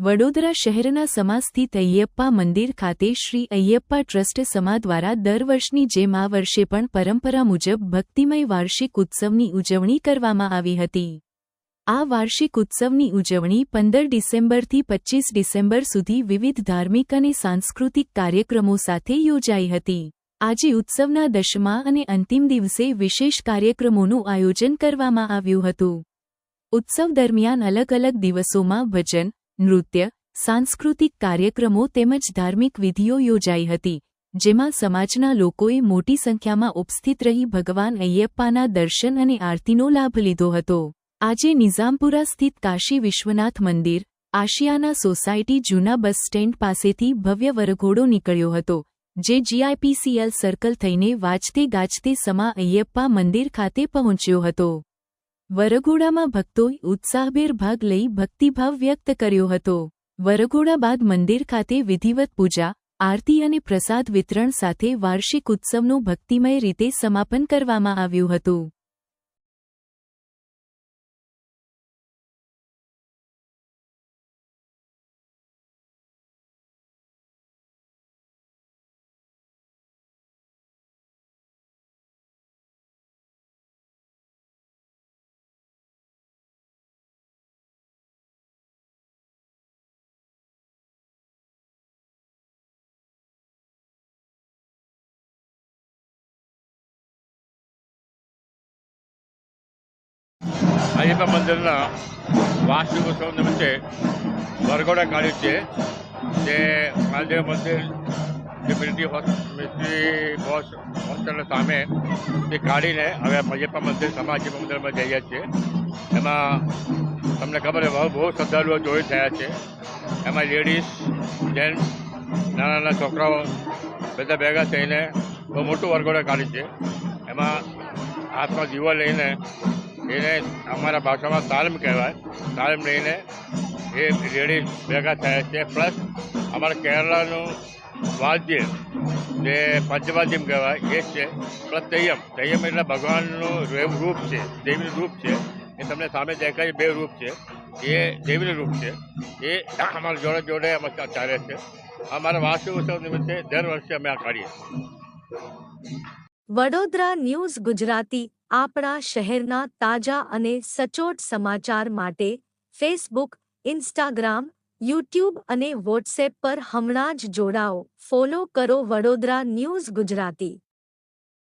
વડોદરા શહેરના સમા સ્થિત અય્યપ્પા મંદિર ખાતે શ્રી અય્યપ્પા ટ્રસ્ટ સમા દ્વારા દર વર્ષની જેમ આ વર્ષે પણ પરંપરા મુજબ ભક્તિમય વાર્ષિક ઉત્સવની ઉજવણી કરવામાં આવી હતી। આ વાર્ષિક ઉત્સવની ઉજવણી 15 ડિસેમ્બરથી 25 ડિસેમ્બર સુધી વિવિધ ધાર્મિક અને સાંસ્કૃતિક કાર્યક્રમો સાથે યોજાઈ હતી। આજે ઉત્સવના દશમા અને અંતિમ દિવસે વિશેષ કાર્યક્રમોનું આયોજન કરવામાં આવ્યું હતું। ઉત્સવ દરમિયાન અલગ અલગ દિવસોમાં ભજન, નૃત્ય, સાંસ્કૃતિક કાર્યક્રમો તેમજ ધાર્મિક વિધિઓ યોજાઈ હતી, જેમાં સમાજના લોકોએ મોટી સંખ્યામાં ઉપસ્થિત રહી ભગવાન અય્યપ્પાના દર્શન અને આરતીનો લાભ લીધો હતો। આજે નિઝામપુરા સ્થિત કાશી વિશ્વનાથ મંદિર, આશિયાના સોસાયટી જૂના બસ સ્ટેન્ડ પાસેથી ભવ્ય વરઘોડો નીકળ્યો હતો, જે GIPCL સર્કલ થઈને વાજતે ગાજતે સમા અય્યપ્પા મંદિર ખાતે પહોંચ્યો હતો। વરઘોડામાં ભક્તોએ ઉત્સાહભેર ભાગ લઈ ભક્તિભાવ વ્યક્ત કર્યો હતો। વરઘોડા બાદ મંદિર ખાતે વિધિવત પૂજા, આરતી અને પ્રસાદ વિતરણ સાથે વાર્ષિક ઉત્સવનું ભક્તિમય રીતે સમાપન કરવામાં આવ્યું હતું। અય્યપ્પા મંદિરના વાર્ષિક ઉત્સવ નિમિત્તે વરઘોડા કાઢ્યું છે। જે મહાદેવ મંદિર જે મિલિટરી બોસ હોસ્ટેલની સામે તે કાઢીને હવે અય્યપ્પા મંદિર સમાજ મંદિરમાં જઈએ છીએ। એમાં તમને ખબર છે બહુ શ્રદ્ધાળુઓ જોઈ થયા છે। એમાં લેડીઝ, જેન્ટ્સ, નાના નાના છોકરાઓ બધા ભેગા થઈને બહુ મોટું વરઘોડા કાઢ્યું છે। એમાં હાથમાં દીવો લઈને એને અમારા ભાષામાં તાલીમ કહેવાય, તાલીમ લઈને એ લેડીઝ ભેગા થયા છે। પ્લસ અમારા કેરલાનું વાદ્ય જે પંચવાદ્યમ કહેવાય એ છે, પ્લસ દૈયમ એટલે ભગવાનનું રૂપ છે, દેવીનું રૂપ છે। એ તમને સામે દેખાય બે રૂપ છે, એ દેવીનું રૂપ છે, એ અમારા જોડે જોડે અમે ચાલે છે। અમારા વાર્ષિક ઉત્સવ નિમિત્તે દર વર્ષે અમે આ કાઢીએ છીએ। વડોદરા ન્યૂઝ ગુજરાતી આપણા શહેરના તાજા અને સચોટ સમાચાર માટે ફેસબુક, ઇન્સ્ટાગ્રામ, યુટ્યુબ અને વોટ્સએપ પર હમણાં જ જોડાઓ, ફોલો કરો વડોદરા ન્યૂઝ ગુજરાતી।